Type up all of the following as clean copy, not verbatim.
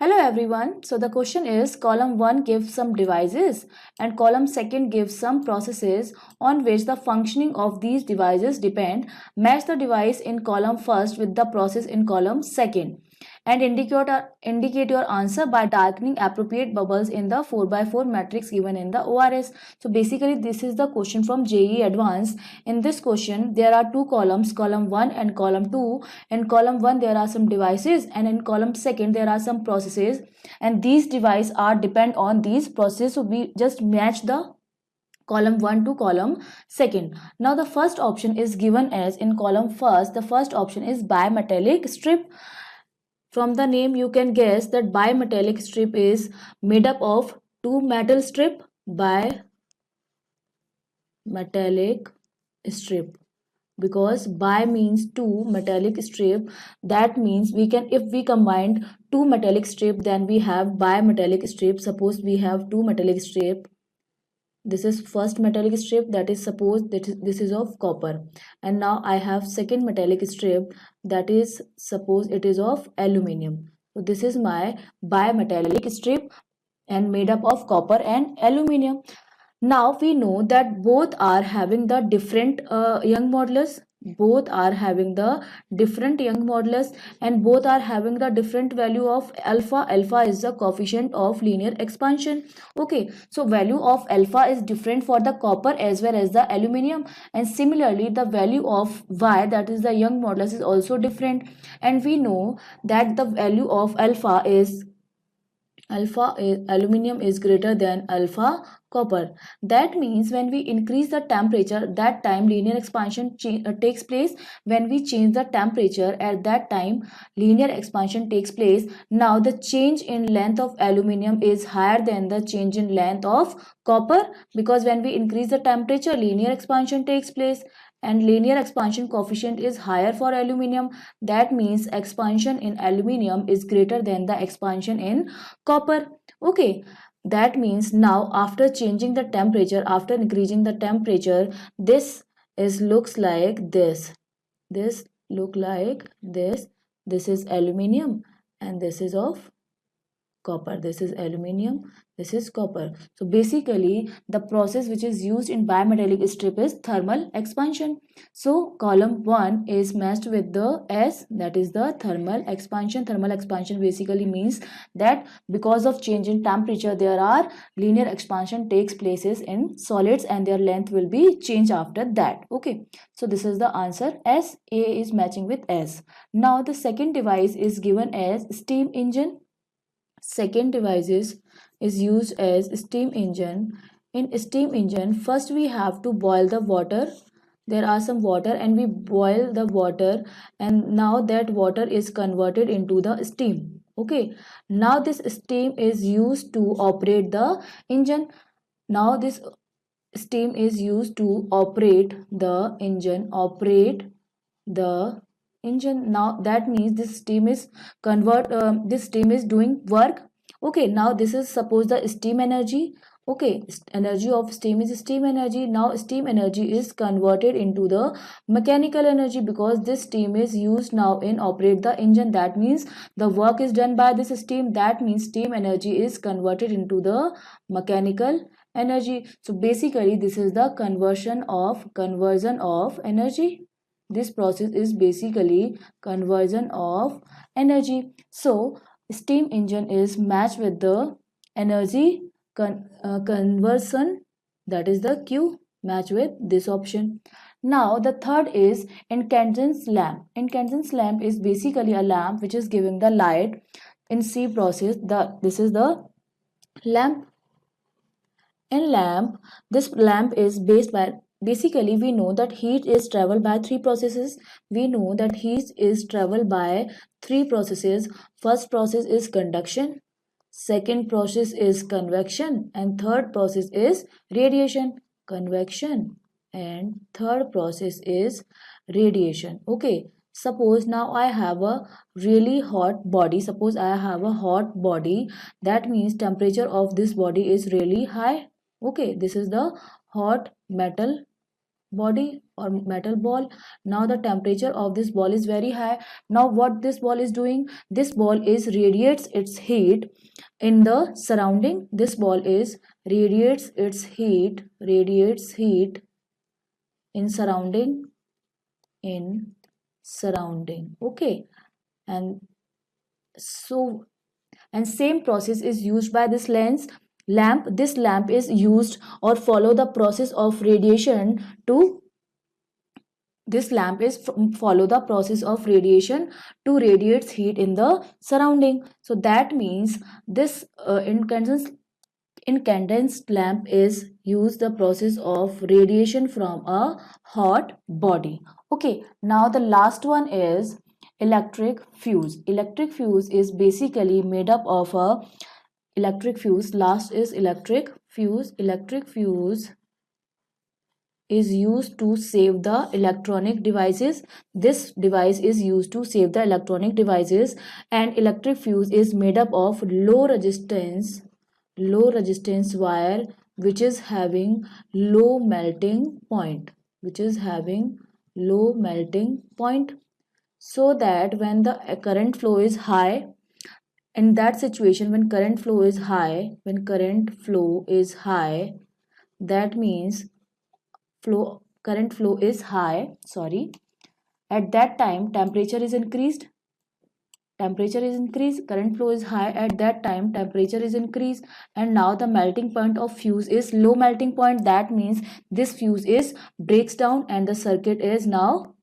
Hello everyone. So the question is column 1 gives some devices and column 2 gives some processes on which the functioning of these devices depend. Match the device in column first with the process in column second and indicate your answer by darkening appropriate bubbles in the 4 by 4 matrix given in the ORS. So basically this is the question from JEE Advanced. In this question there are two columns, column 1 and column 2. In column 1 there are some devices and in column 2 there are some processes, and these devices are depend on these processes. So we just match the column 1 to column 2. Now the first option is given as in column first. The first option is bimetallic strip. From the name you can guess that bimetallic strip is made up of two metal strip. Bimetallic strip, because bi means two metallic strip. That means we can, if we combine two metallic strip, then we have bimetallic strip. Suppose we have two metallic strip. This is first metallic strip, that is suppose that this is of copper, and now I have second metallic strip, that is suppose it is of aluminium. So this is my bimetallic strip and made up of copper and aluminium. Now we know that both are having the different young modulus. Both are having the different young modulus and both are having the different value of alpha. Alpha is the coefficient of linear expansion. Okay, so value of alpha is different for the copper as well as the aluminium, and similarly the value of y, that is the young modulus, is also different. And we know that the value of aluminium is greater than alpha copper. That means when we increase the temperature, that time linear expansion takes place. When we change the temperature, at that time linear expansion takes place. Now the change in length of aluminium is higher than the change in length of copper, because when we increase the temperature linear expansion takes place and linear expansion coefficient is higher for aluminium. That means expansion in aluminium is greater than the expansion in copper. Okay, that means now after changing the temperature, after increasing the temperature, this is looks like this look like this is aluminium and this is of copper. This is aluminium, this is copper. So basically the process which is used in bimetallic strip is thermal expansion. So column 1 is matched with the S, that is the thermal expansion. Thermal expansion basically means that because of change in temperature there are linear expansion takes places in solids and their length will be changed after that. Okay, so this is the answer. S, A is matching with S. Now the second device is given as steam engine. Second device is used as steam engine. In steam engine, first we have to boil the water. There are some water and we boil the water, and now that water is converted into the steam. Okay, now this steam is used to operate the engine. Now this steam is used to operate the engine. Now that means this steam is this steam is doing work. Okay, now this is suppose the steam energy. Okay, energy of steam is steam energy. Now steam energy is converted into the mechanical energy because this steam is used now in operate the engine. That means the work is done by this steam. That means steam energy is converted into the mechanical energy. So basically this is the conversion of energy. This process is basically conversion of energy. So steam engine is matched with the energy conversion, that is the Q, match with this option. Now the third is incandescent lamp. Incandescent lamp is basically a lamp which is giving the light. In C process, this is the lamp. In lamp, this lamp is based by, basically we know that heat is traveled by three processes. We know that heat is traveled by three processes. First process is conduction, second process is convection, and third process is radiation. Convection and third process is radiation. Okay, suppose now I have a really hot body. Suppose I have a hot body. That means temperature of this body is really high. Okay, this is the hot metal body or metal ball. Now the temperature of this ball is very high. Now what this ball is doing? This ball is radiates its heat in the surrounding. This ball is radiates heat in surrounding. Okay, and so and same process is used by this lamp. This lamp is used or follow the process of radiation to this lamp is follow the process of radiation to radiates heat in the surrounding. So that means this incandescent lamp is use the process of radiation from a hot body. Okay, now the last one is electric fuse. Electric fuse is basically made up of a electric fuse. Last is electric fuse. Electric fuse is used to save the electronic devices. This device is used to save the electronic devices, and electric fuse is made up of low resistance wire which is having low melting point, so that when the current flow is high, in that situation when current flow is high, that means current flow is high, at that time temperature is increased, current flow is high, at that time temperature is increased, and now the melting point of fuse is low melting point. That means this fuse is breaks down and the circuit is now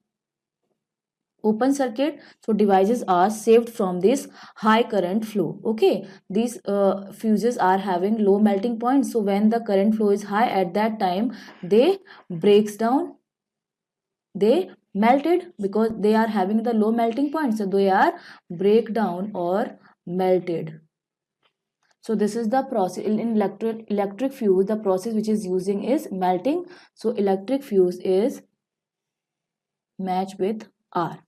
open circuit, so devices are saved from this high current flow. Okay, these fuses are having low melting point, so when the current flow is high, at that time they breaks down, they melted because they are having the low melting point, so they are break down or melted. So this is the process in electric fuse. The process which is using is melting, so electric fuse is matched with R.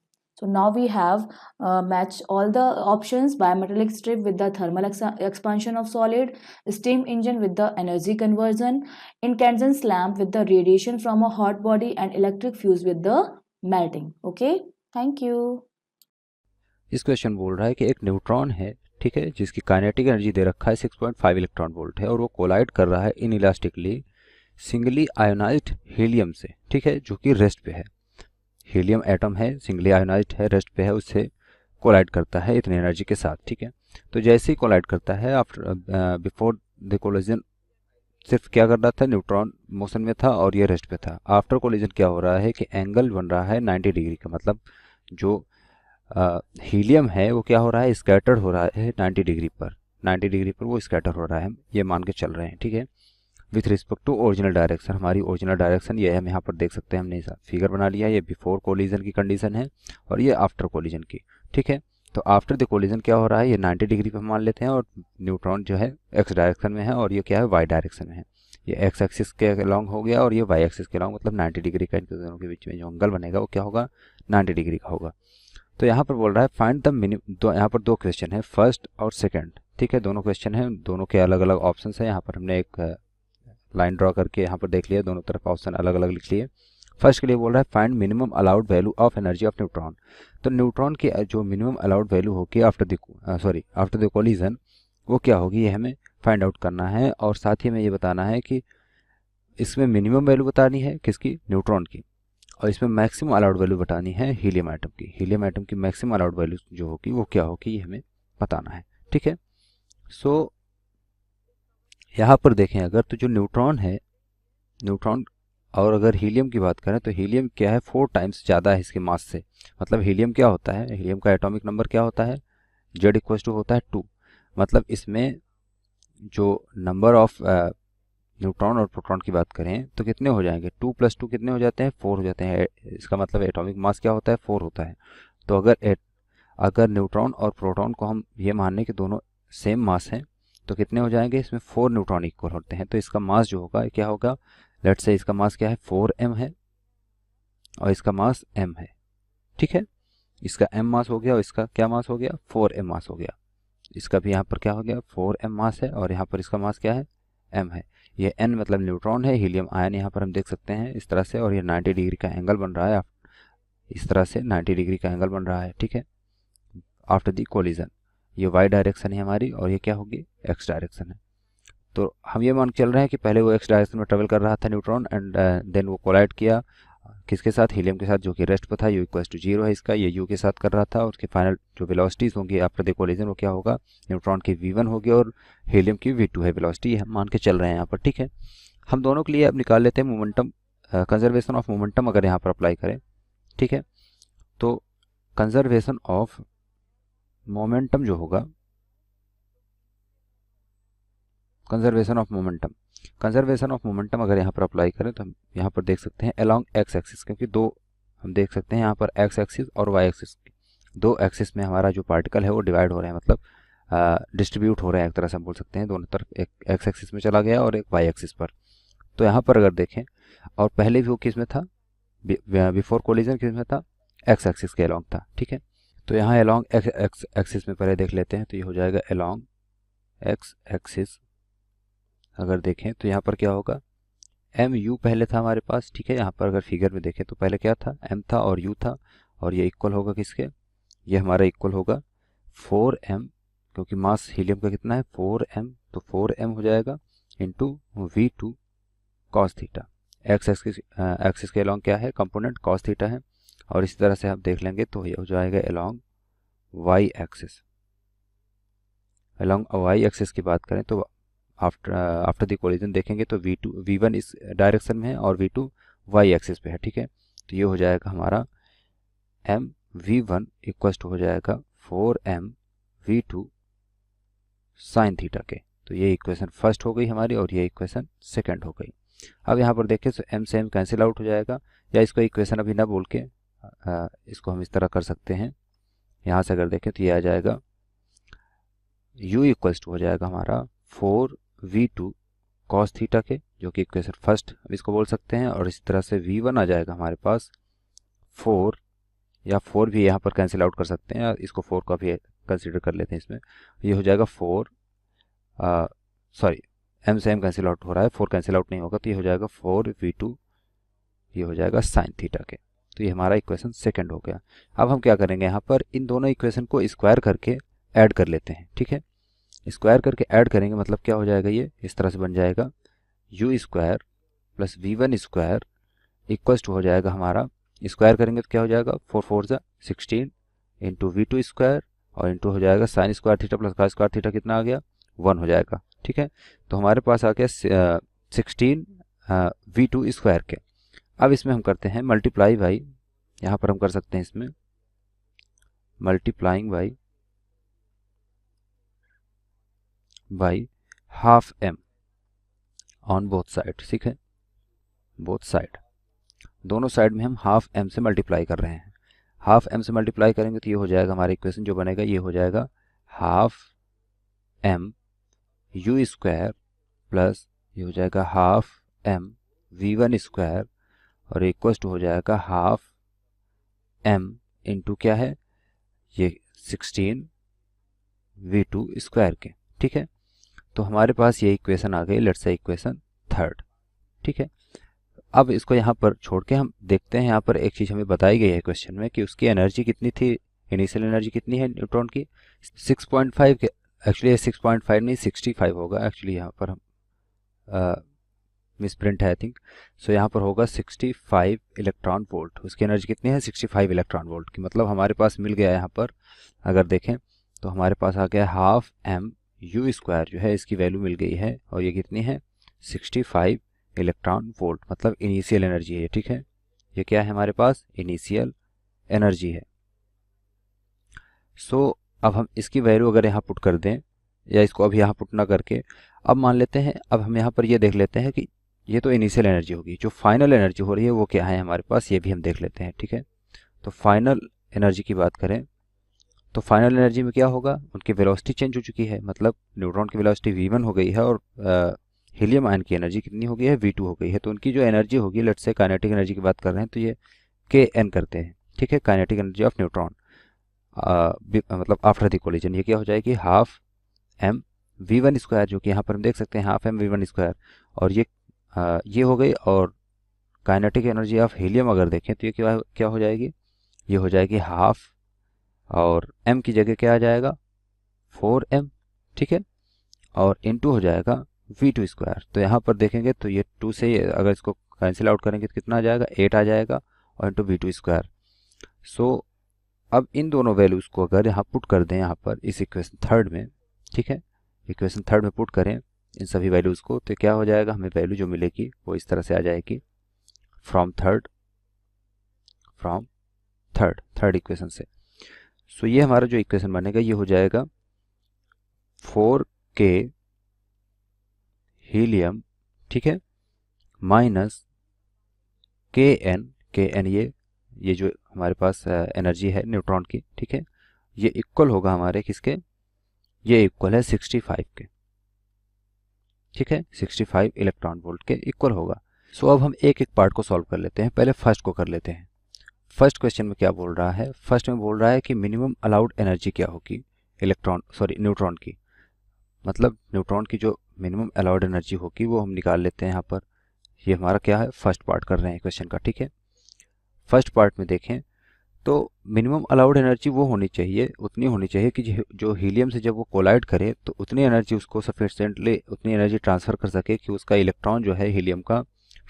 So now we have matched all the options: bimetallic strip with the thermal expansion of solid, steam engine with the energy conversion, incandescent lamp with the radiation from a hot body, and electric fuse with the melting. Okay, thank you. इस question बोल रहा है कि एक neutron है, ठीक है, जिसकी काइनेटिक एनर्जी दे रखा है 6.5 इलेक्ट्रॉन वोल्ट है, और वो कोलाइड कर रहा है इन इलास्टिकली सिंगली आयोनाइज्ड हीलियम से, ठीक है, जो कि रेस्ट पे है। हीलियम एटम है, सिंगली आयोनाइज्ड है, रेस्ट पे है, उससे कोलाइड करता है इतनी एनर्जी के साथ, ठीक है। तो जैसे ही कोलाइड करता है, आफ्टर बिफोर द कोलिजन सिर्फ क्या कर रहा था, न्यूट्रॉन मोशन में था और ये रेस्ट पे था। आफ्टर कोलिजन क्या हो रहा है कि एंगल बन रहा है 90 डिग्री का, मतलब जो हीलियम है वो क्या हो रहा है, स्कैटर्ड हो रहा है 90 डिग्री पर वो स्कैटर हो रहा है, ये मान के चल रहे हैं, ठीक है। With respect to original direction, हमारी ओरिजिनल डायरेक्शन ये है, हम यहाँ पर देख सकते हैं, हमने फिगर बना लिया है, ये बिफोर कोलिजन की कंडीशन है और ये आफ्टर कोलिजन की, ठीक है। तो आफ्टर द कोलिजन क्या हो रहा है, ये 90 डिग्री पर मान लेते हैं और न्यूट्रॉन जो है एक्स डायरेक्शन में है और ये क्या है, वाई डायरेक्शन में है। ये एक्स एक्सिस के अलॉन्ग हो गया और ये वाई एक्सिस के अलॉन्ग, मतलब 90 डिग्री का इनके दोनों के बीच में जो एंगल बनेगा वो क्या होगा, 90 डिग्री का होगा। तो यहाँ पर बोल रहा है फाइंड द मिनिमम, तो यहाँ पर दो क्वेश्चन है, फर्स्ट और सेकंड, ठीक है, दोनों क्वेश्चन है, दोनों के अलग अलग ऑप्शन है। यहाँ पर हमने एक लाइन ड्रॉ करके यहाँ पर देख लिया, दोनों तरफ ऑप्शन अलग अलग लिख लिए। फर्स्ट के लिए बोल रहा है find minimum allowed value of energy of neutron. तो न्यूट्रॉन की जो मिनिमम अलाउड वैल्यू होगी आफ्टर द कोलिजन, वो क्या होगी, ये हमें फाइंड आउट करना है। और साथ ही हमें ये बताना है कि इसमें मिनिमम वैल्यू बतानी है किसकी, न्यूट्रॉन की, और इसमें मैक्सिमम अलाउड वैल्यू बतानी है हीलियम एटम की। हीलियम एटम की मैक्सिमम अलाउड वैल्यू जो होगी वो क्या होगी, ये हमें बताना है, ठीक है। सो यहाँ पर देखें अगर, तो जो न्यूट्रॉन है, न्यूट्रॉन और अगर हीलियम की बात करें तो हीलियम क्या है, 4 टाइम्स ज़्यादा है इसके मास से। मतलब हीलियम क्या होता है, हीलियम का एटॉमिक नंबर क्या होता है, Z इक्वल टू होता है 2। मतलब इसमें जो नंबर ऑफ न्यूट्रॉन और प्रोटॉन की बात करें तो कितने हो जाएंगे, 2 + 2 कितने हो जाते हैं, 4 हो जाते हैं। इसका मतलब एटॉमिक मास क्या होता है, 4 होता है। तो अगर न्यूट्रॉन और प्रोटॉन को हम ये मान लें कि दोनों सेम मास हैं, तो कितने हो जाएंगे, इसमें 4 न्यूट्रॉन इक्वल होते हैं। तो इसका मास जो होगा क्या होगा, लेट्स से इसका मास क्या है, 4m है और इसका मास m है, ठीक है। इसका m मास हो गया और इसका क्या मास हो गया, 4m मास हो गया। इसका भी यहाँ पर क्या हो गया, 4m मास है और यहाँ पर इसका मास क्या है, m है। ये n मतलब न्यूट्रॉन है, हीलियम आयन यहाँ पर हम देख सकते हैं इस तरह से, और ये 90 डिग्री का एंगल बन रहा है, इस तरह से 90 डिग्री का एंगल बन रहा है, ठीक है, आफ्टर द कोलिजन। ये वाई डायरेक्शन है हमारी और ये क्या होगी, एक्स डायरेक्शन है। तो हम ये मान के चल रहे हैं कि पहले वो एक्स डायरेक्शन में ट्रेवल कर रहा था न्यूट्रॉन, एंड देन वो कोलाइड किया किसके साथ, हीलियम के साथ, जो कि रेस्ट पर था, u इक्वल्स टू 0 है इसका, ये u के साथ कर रहा था, और उसके फाइनल जो वेलोसिटीज होंगी आफ्टर द कोलिजन वो क्या होगा, न्यूट्रॉन की v1 होगी और हीलियम की v2 है वेलोसिटी, हम मान के चल रहे हैं यहाँ पर, ठीक है। हम दोनों के लिए अब निकाल लेते हैं मोमेंटम, कंजर्वेशन ऑफ मोमेंटम अगर यहाँ पर अप्लाई करें, ठीक है। तो कंजर्वेशन ऑफ मोमेंटम जो होगा, कंजर्वेशन ऑफ मोमेंटम अगर यहाँ पर अप्लाई करें तो हम यहाँ पर देख सकते हैं अलोंग एक्स एक्सिस, क्योंकि दो हम देख सकते हैं यहाँ पर एक्स एक्सिस और वाई एक्सिस, दो एक्सिस में हमारा जो पार्टिकल है वो डिवाइड हो रहे हैं, मतलब डिस्ट्रीब्यूट हो रहे हैं, एक तरह से हम बोल सकते हैं, दोनों तरफ, एक एक्स एक्सिस में चला गया और एक वाई एक्सिस पर। तो यहाँ पर अगर देखें, और पहले भी वो किस में था, बिफोर कोलिजन किस में था, एक्स एक्सिस के अलोंग था, ठीक है। तो यहाँ अलोंग एक्स एक्सिस में पहले देख लेते हैं, तो ये हो जाएगा अलोंग एक्स एक्सिस। अगर देखें तो यहाँ पर क्या होगा, एम यू पहले था हमारे पास, ठीक है। यहाँ पर अगर फिगर में देखें तो पहले क्या था, एम था और यू था, और ये इक्वल होगा किसके, ये हमारा इक्वल होगा 4m, क्योंकि मास हीलियम का कितना है 4m, तो 4m हो जाएगा into v2 cos theta. X axis के अलॉन्ग क्या है कंपोनेंट, कॉस थीटा है, और इसी तरह से आप देख लेंगे तो ये हो जाएगा along y axis. Along y axis की बात करें तो आफ्टर द कोलिजन देखेंगे तो v1 इस डायरेक्शन में है और v2 वाई एक्सिस पे है, ठीक है। तो ये हो जाएगा हमारा m v1 इक्वल्स टू हो जाएगा 4m v2 साइन थीटा के। तो ये इक्वेशन फर्स्ट हो गई हमारी और ये इक्वेशन सेकंड हो गई। अब यहाँ पर देखें तो m से m कैंसिल आउट हो जाएगा, या इसको इक्वेशन अभी ना बोल के इसको हम इस तरह कर सकते हैं। यहाँ से अगर देखें तो ये आ जाएगा u इक्वल्स टू हो जाएगा हमारा 4v2 कॉस थीटा के, जो कि इक्वेशन फर्स्ट हम इसको बोल सकते हैं, और इस तरह से v1 आ जाएगा हमारे पास 4, या 4 भी यहाँ पर कैंसिल आउट कर सकते हैं, इसको 4 का भी कंसिडर कर लेते हैं इसमें। ये हो जाएगा 4, सॉरी m से m कैंसिल आउट हो रहा है, 4 कैंसिल आउट नहीं होगा, तो ये हो जाएगा 4v2, ये हो जाएगा साइन थीटा के। तो ये हमारा इक्वेशन सेकंड हो गया। अब हम क्या करेंगे, यहाँ पर इन दोनों इक्वेशन को स्क्वायर करके ऐड कर लेते हैं, ठीक है। स्क्वायर करके ऐड करेंगे मतलब क्या हो जाएगा, ये इस तरह से बन जाएगा u square plus v1 square equals to हो जाएगा हमारा, स्क्वायर करेंगे तो क्या हो जाएगा 4 4 जा 16 इंटू v2 स्क्वायर, और इंटू हो जाएगा sine square theta plus cos square theta, कितना आ गया 1 हो जाएगा, ठीक है। तो हमारे पास आ गया 16 v2 स्क्वायर के। अब इसमें हम करते हैं मल्टीप्लाई बाई, यहाँ पर हम कर सकते हैं इसमें multiplying by half m on both side, ठीक है, बोथ साइड, दोनों साइड में हम हाफ m से मल्टीप्लाई कर रहे हैं। हाफ m से मल्टीप्लाई करेंगे तो ये हो जाएगा हमारा इक्वेशन जो बनेगा, ये हो जाएगा half m u square plus ये हो जाएगा हाफ m v1 स्क्वायर, और इक्वल्स टू हो जाएगा हाफ m इंटू क्या है ये 16 v2 स्क्वायर के, ठीक है। तो हमारे पास ये इक्वेशन आ गई, लेट्स से इक्वेशन थर्ड, ठीक है। अब इसको यहाँ पर छोड़ के हम देखते हैं, यहाँ पर एक चीज़ हमें बताई गई है क्वेश्चन में कि उसकी एनर्जी कितनी थी, इनिशियल एनर्जी कितनी है न्यूट्रॉन की 6.5 के, एक्चुअली 6.5 नहीं 65 होगा, एक्चुअली यहाँ पर हम मिस प्रिंट है आई थिंक, सो यहाँ पर होगा 65 इलेक्ट्रॉन वोल्ट। उसकी एनर्जी कितनी है 65 इलेक्ट्रॉन वोल्ट की, मतलब हमारे पास मिल गया यहाँ पर अगर देखें तो हमारे पास आ गया हाफ m u स्क्वायर जो है इसकी वैल्यू मिल गई है, और ये कितनी है 65 इलेक्ट्रॉन वोल्ट, मतलब इनिशियल एनर्जी है, ठीक है। ये क्या है हमारे पास इनिशियल एनर्जी है। सो अब हम इसकी वैल्यू अगर यहाँ पुट कर दें, या इसको अब यहाँ पुट ना करके अब मान लेते हैं, अब हम यहाँ पर ये देख लेते हैं कि ये तो इनिशियल एनर्जी होगी, जो फाइनल एनर्जी हो रही है वो क्या है हमारे पास, ये भी हम देख लेते हैं, ठीक है। तो फाइनल एनर्जी की बात करें तो फाइनल एनर्जी में क्या होगा, उनकी वेलोसिटी चेंज हो चुकी है, मतलब न्यूट्रॉन की वेलोसिटी v1 हो गई है और हीलियम आयन की एनर्जी कितनी हो गई है v2 हो गई है। तो उनकी जो एनर्जी होगी, लेट्स से काइनेटिक एनर्जी की बात कर रहे हैं तो ये kn करते हैं, ठीक है, काइनेटिक एनर्जी ऑफ न्यूट्रॉन मतलब आफ्टर द कोलिजन, ये क्या हो जाएगी हाफ m V1 स्क्वायर, जो कि यहाँ पर हम देख सकते हैं हाफ एम V1 स्क्वायर, और ये हो गई। और काइनेटिक एनर्जी ऑफ हीलियम अगर देखें तो ये क्या हो जाएगी, ये हो जाएगी हाफ, और m की जगह क्या आ जाएगा 4m, ठीक है, और इनटू हो जाएगा V2 स्क्वायर। तो यहाँ पर देखेंगे तो ये 2 से अगर इसको कैंसिल आउट करेंगे तो कितना आ जाएगा 8 आ जाएगा, और इंटू V2 स्क्वायर। सो अब इन दोनों वैल्यूज़ को अगर यहाँ पुट कर दें यहाँ पर इस इक्वेशन थर्ड में, ठीक है, इक्वेशन थर्ड में पुट करें इन सभी वैल्यूज़ को, तो क्या हो जाएगा, हमें वैल्यू जो मिलेगी वो इस तरह से आ जाएगी फ्रॉम थर्ड इक्वेशन से। सो ये हमारा जो इक्वेशन बनेगा ये हो जाएगा 4k हीलियम, ठीक है, माइनस kn ये जो हमारे पास एनर्जी है न्यूट्रॉन की, ठीक है, ये इक्वल होगा हमारे किसके, ये इक्वल है 65 के, ठीक है, 65 इलेक्ट्रॉन वोल्ट के इक्वल होगा। सो अब हम एक एक पार्ट को सॉल्व कर लेते हैं। पहले फर्स्ट को कर लेते हैं। फर्स्ट क्वेश्चन में क्या बोल रहा है, फर्स्ट में बोल रहा है कि मिनिमम अलाउड एनर्जी क्या होगी न्यूट्रॉन की, मतलब न्यूट्रॉन की जो मिनिमम अलाउड एनर्जी होगी वो हम निकाल लेते हैं यहाँ पर। ये हमारा क्या है, फर्स्ट पार्ट कर रहे हैं क्वेश्चन का, ठीक है। फर्स्ट पार्ट में देखें तो मिनिमम अलाउड एनर्जी वो होनी चाहिए, उतनी होनी चाहिए कि जो हीलियम से जब वो कोलाइड करे तो उतनी एनर्जी उसको सफिशिएंटली उतनी एनर्जी ट्रांसफ़र कर सके कि उसका इलेक्ट्रॉन जो है हीलियम का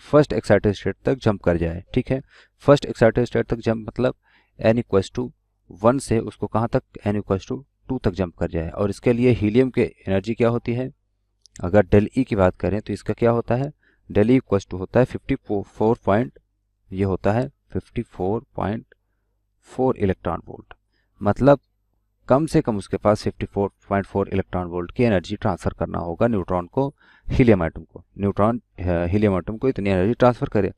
फर्स्ट एक्साइटेड स्टेट तक जंप कर जाए, ठीक है। फर्स्ट एक्साइटेड स्टेट तक जंप मतलब n=1 से उसको कहाँ तक, n=2 तक जंप कर जाए। और इसके लिए हीलियम के एनर्जी क्या होती है, अगर डेल ई की बात करें तो इसका क्या होता है, डेल ई होता है 54 इलेक्ट्रॉन वोल्ट, मतलब कम से कम उसके पास 54.4 इलेक्ट्रॉन वोल्ट की एनर्जी ट्रांसफ़र करना होगा न्यूट्रॉन को हीलियम एटम को। न्यूट्रॉन हीलियम एटम को इतनी एनर्जी ट्रांसफ़र करे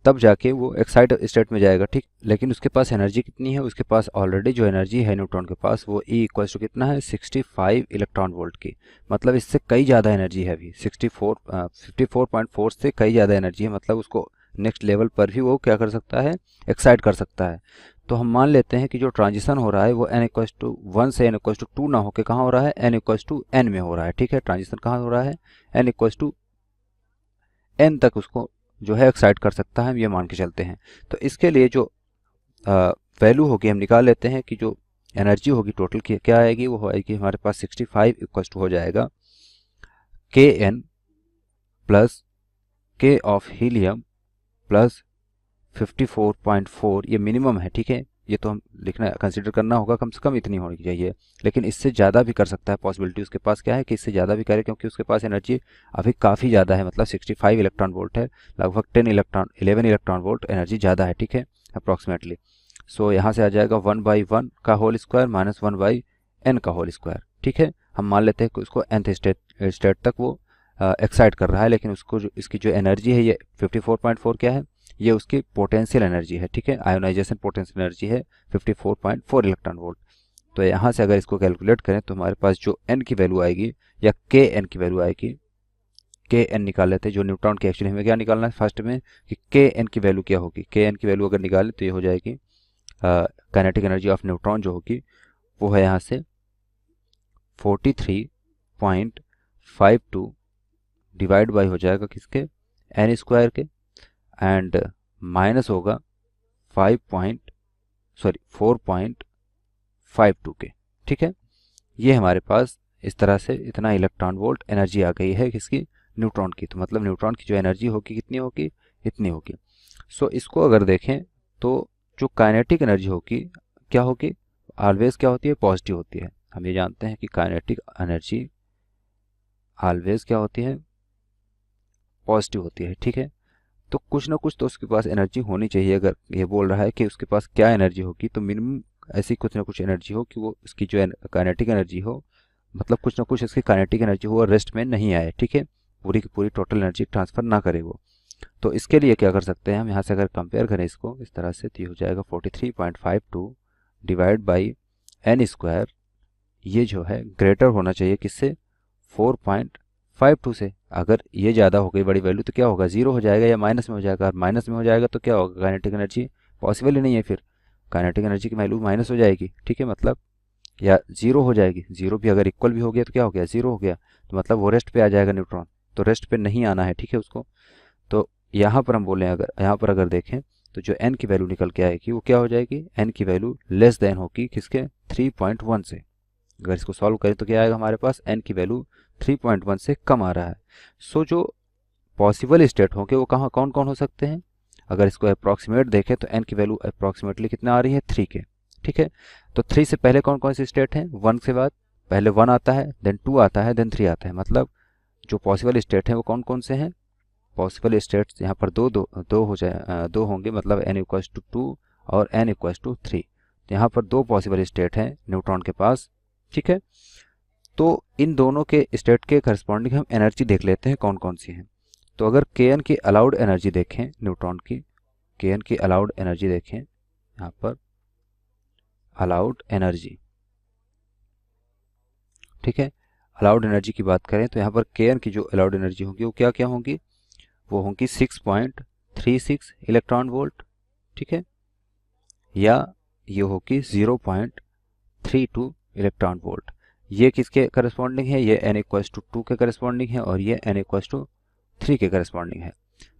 तब जाके वो एक्साइट स्टेट में जाएगा, ठीक। लेकिन उसके पास एनर्जी कितनी है, उसके पास ऑलरेडी जो एनर्जी है न्यूट्रॉन के पास वो कितना है 65 इलेक्ट्रॉन वोल्ट की, मतलब इससे कई ज़्यादा एनर्जी है अभी 54.4 से कई ज़्यादा एनर्जी है, मतलब उसको नेक्स्ट लेवल पर भी वो क्या कर सकता है, एक्साइट कर सकता है। तो हम मान लेते हैं कि जो ट्रांजिशन हो रहा है वो n=1 से n=2 ना होकर कहाँ हो रहा है, n=n में हो रहा है, ठीक है। ट्रांजिशन कहाँ हो रहा है, n तक उसको जो है एक्साइट कर सकता है, हम ये मान के चलते हैं। तो इसके लिए जो वैल्यू होगी हम निकाल लेते हैं कि जो एनर्जी होगी टोटल की क्या आएगी, वो आएगी हमारे पास 65 हो जाएगा kn plus k of helium plus 54.4, ये मिनिमम है, ठीक है। ये तो हम लिखना कंसिडर करना होगा, कम से कम इतनी होनी चाहिए, लेकिन इससे ज़्यादा भी कर सकता है, पॉसिबिलिटी उसके पास क्या है कि इससे ज़्यादा भी करे, क्योंकि उसके पास एनर्जी अभी काफ़ी ज़्यादा है, मतलब 65 इलेक्ट्रॉन वोल्ट है, लगभग 11 इलेक्ट्रॉन वोल्ट एनर्जी ज़्यादा है, ठीक है, अप्रॉक्सीमेटली। सो यहाँ से आ जाएगा 1/1 का होल स्क्वायर माइनस 1/n का होल स्क्वायर, ठीक है। हम मान लेते हैं कि उसको nth स्टेट तक वो एक्साइट कर रहा है, लेकिन उसको इसकी जो एनर्जी है ये 54.4 क्या है, ये उसकी पोटेंशियल एनर्जी है, ठीक है, आयोनाइजेशन पोटेंशियल एनर्जी है 54.4 इलेक्ट्रॉन वोल्ट। तो यहाँ से अगर इसको कैलकुलेट करें तो हमारे पास जो n की वैल्यू आएगी या kn की वैल्यू आएगी, kn निकाल लेते हैं, जो न्यूट्रॉन की एक्चुअली हमें क्या निकालना है फर्स्ट में कि kn की वैल्यू क्या होगी। kn की वैल्यू अगर निकालें तो ये हो जाएगी काइनेटिक एनर्जी ऑफ न्यूट्रॉन जो होगी वो है यहाँ से 43.52 डिवाइड बाई हो जाएगा किसके, n स्क्वायर के, एंड माइनस होगा 4.52 के, ठीक है। ये हमारे पास इस तरह से इतना इलेक्ट्रॉन वोल्ट एनर्जी आ गई है किसकी, न्यूट्रॉन की। तो मतलब न्यूट्रॉन की जो एनर्जी होगी कितनी होगी, इतनी होगी। सो इसको अगर देखें तो जो काइनेटिक एनर्जी होगी क्या होगी, ऑलवेज क्या होती है, पॉजिटिव होती है। हम ये जानते हैं कि काइनेटिक एनर्जी ऑलवेज क्या होती है, पॉजिटिव होती है, ठीक है। तो कुछ ना कुछ तो उसके पास एनर्जी होनी चाहिए। अगर ये बोल रहा है कि उसके पास क्या एनर्जी होगी तो मिनिमम ऐसी कुछ ना कुछ एनर्जी हो कि वो इसकी जो काइनेटिक एनर्जी हो, मतलब कुछ ना कुछ इसकी काइनेटिक एनर्जी हो और रेस्ट में नहीं आए, ठीक है, पूरी की पूरी टोटल एनर्जी ट्रांसफ़र ना करे वो। तो इसके लिए क्या कर सकते हैं हम, यहाँ से अगर कंपेयर करें इसको इस तरह से तो ये हो जाएगा 43.52 डिवाइड बाई n स्क्वायर, ये जो है ग्रेटर होना चाहिए किससे, 4.52 से। अगर ये ज़्यादा हो गई बड़ी वैल्यू तो क्या होगा, जीरो हो जाएगा या माइनस में हो जाएगा, और माइनस में हो जाएगा तो क्या होगा, काइनेटिक एनर्जी पॉसिबल ही नहीं है, फिर काइनेटिक एनर्जी की वैल्यू माइनस हो जाएगी, ठीक है। मतलब या ज़ीरो हो जाएगी। ज़ीरो भी अगर इक्वल भी हो गया तो क्या हो गया, ज़ीरो हो गया, तो मतलब वो रेस्ट पे आ जाएगा न्यूट्रॉन, तो रेस्ट पे नहीं आना है, ठीक है उसको। तो यहाँ पर हम बोलें, अगर यहाँ पर अगर देखें तो जो n की वैल्यू निकल के आएगी वो क्या हो जाएगी, n की वैल्यू लेस देन होगी किसके, 3.1 से। अगर इसको सॉल्व करें तो क्या आएगा हमारे पास, n की वैल्यू 3.1 से कम आ रहा है। सो जो पॉसिबल स्टेट होंगे वो कहाँ कौन कौन हो सकते हैं, अगर इसको अप्रॉक्सीमेट देखें तो n की वैल्यू अप्रॉक्सीमेटली कितना आ रही है, 3 के, ठीक है। तो 3 से पहले कौन कौन सी स्टेट है, 1 के बाद पहले 1 आता है, देन 2 आता है, देन 3 आता है। मतलब जो पॉसिबल स्टेट है वो कौन कौन से हैं, पॉसिबल स्टेट्स यहाँ पर दो हो जाए, दो होंगे, मतलब n इक्वल्स टू 2 और n इक्वल्स टू 3। तो यहाँ पर दो पॉसिबल स्टेट हैं न्यूट्रॉन के पास, ठीक है। तो इन दोनों के स्टेट के करस्पॉन्डिंग हम एनर्जी देख लेते हैं कौन कौन सी हैं। तो अगर kn की अलाउड एनर्जी देखें न्यूट्रॉन की, kn की अलाउड एनर्जी देखें, यहाँ पर अलाउड एनर्जी, ठीक है। अलाउड एनर्जी की बात करें तो यहाँ पर kn की जो अलाउड एनर्जी होगी वो क्या क्या होंगी, वो होंगी 6.36 इलेक्ट्रॉन वोल्ट, ठीक है, या ये होगी 0.32 इलेक्ट्रॉन वोल्ट। ये किसके करस्पॉन्डिंग है, ये n इक्वल्स टू 2 के करस्पॉन्डिंग है और ये n इक्वल्स टू 3 के करस्पॉन्डिंग है।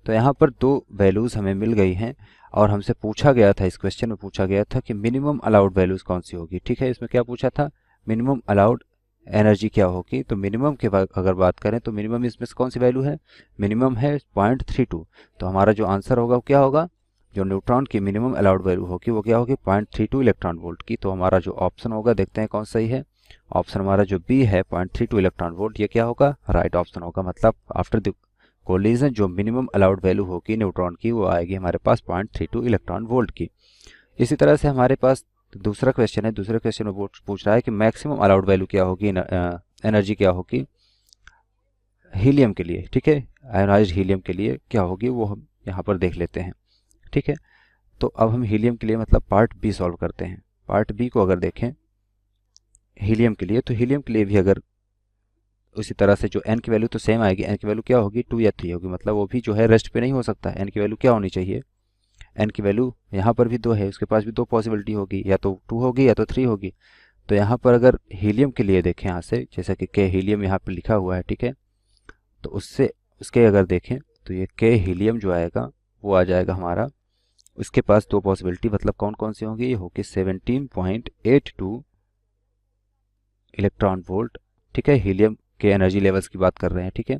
तो यहाँ पर दो वैल्यूज़ हमें मिल गई हैं और हमसे पूछा गया था, इस क्वेश्चन में पूछा गया था कि मिनिमम अलाउड वैल्यूज़ कौन सी होगी, ठीक है। इसमें क्या पूछा था, मिनिमम अलाउड एनर्जी क्या होगी। तो मिनिमम के अगर बात करें तो मिनिमम इसमें से कौन सी वैल्यू है, मिनिमम है 0.32। तो हमारा जो आंसर होगा वो क्या होगा, जो न्यूट्रॉन की मिनिमम अलाउड वैल्यू होगी वो क्या होगी, 0.32 इलेक्ट्रॉन वोल्ट की। तो हमारा जो ऑप्शन होगा, देखते हैं कौन सही है। ऑप्शन हमारा जो बी है 0.32 इलेक्ट्रॉन वोल्ट, ये क्या होगा, राइट ऑप्शन होगा। मतलब आफ्टर द कोलिजन जो मिनिमम अलाउड वैल्यू होगी न्यूट्रॉन की वो आएगी हमारे पास 0.32 इलेक्ट्रॉन वोल्ट की। इसी तरह से हमारे पास दूसरा क्वेश्चन है, दूसरे क्वेश्चन में पूछ रहा है कि मैक्सिमम अलाउड वैल्यू क्या होगी, एनर्जी क्या होगी हीलियम के लिए, ठीक है। आयोनाइज्ड हीलियम के लिए क्या होगी वो हम यहाँ पर देख लेते हैं, ठीक है। तो अब हम हीलियम के लिए मतलब पार्ट बी सॉल्व करते हैं। पार्ट बी को अगर देखें हीलियम के लिए, तो हीलियम के लिए भी अगर उसी तरह से जो n की वैल्यू तो सेम आएगी, n की वैल्यू क्या होगी, 2 या 3 होगी। मतलब वो भी जो है रेस्ट पे नहीं हो सकता, n की वैल्यू क्या होनी चाहिए, n की वैल्यू यहाँ पर भी 2 है, उसके पास भी 2 पॉसिबिलिटी होगी, या तो 2 होगी या तो 3 होगी। तो यहाँ पर अगर हीलियम के लिए देखें यहाँ से, जैसा कि के हीलियम यहाँ पर लिखा हुआ है, ठीक है। तो उससे उसके अगर देखें तो ये के हीलियम जो आएगा वो आ जाएगा हमारा, उसके पास 2 पॉसिबिलिटी, मतलब कौन कौन सी होंगी, ये होगी 17.82 इलेक्ट्रॉन वोल्ट, ठीक है। हीलियम के एनर्जी लेवल्स की बात कर रहे हैं, ठीक है।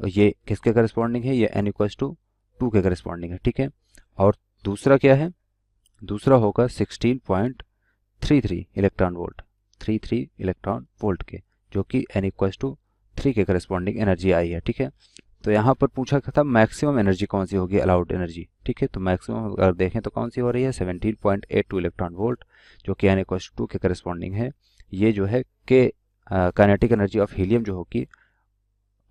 ये किसके करस्पॉन्डिंग है, ये n इक्वल्स टू 2 के करस्पॉन्डिंग है, ठीक है। और दूसरा क्या है, दूसरा होगा 16.33 इलेक्ट्रॉन वोल्ट, 33 इलेक्ट्रॉन वोल्ट के, जो कि n इक्वल्स टू 3 के करस्पॉन्डिंग एनर्जी आई है, ठीक है। तो यहाँ पर पूछा था मैक्सिमम एनर्जी कौन सी होगी, अलाउड एनर्जी, ठीक है। तो मैक्सिमम अगर देखें तो कौन सी हो रही है, 17.82 इलेक्ट्रॉन वोल्ट, जो कि n इक्वल्स टू 2 के करस्पॉन्डिंग है। ये जो है के काइनेटिक एनर्जी ऑफ हीलियम जो होगी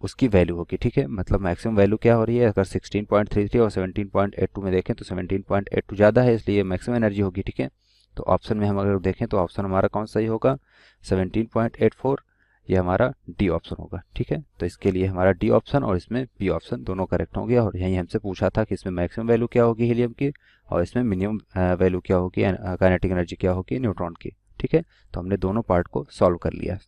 उसकी वैल्यू होगी, ठीक है। मतलब मैक्सिमम वैल्यू क्या हो रही है, अगर 16.33 और 17.82 में देखें तो 17.82 ज़्यादा है, इसलिए मैक्सिमम एनर्जी होगी, ठीक है। तो ऑप्शन में हम अगर देखें तो ऑप्शन हमारा कौन सही होगा, 17.84, ये हमारा डी ऑप्शन होगा, ठीक है। तो इसके लिए हमारा डी ऑप्शन और इसमें बी ऑप्शन दोनों करेक्ट होंगे। और यही हमसे पूछा था कि इसमें मैक्सिमम वैल्यू क्या होगी हीलियम की और इसमें मिनिमम वैल्यू क्या होगी, काइनेटिक एनर्जी क्या होगी न्यूट्रॉन की, ठीक है। तो हमने दोनों पार्ट को सॉल्व कर लिया।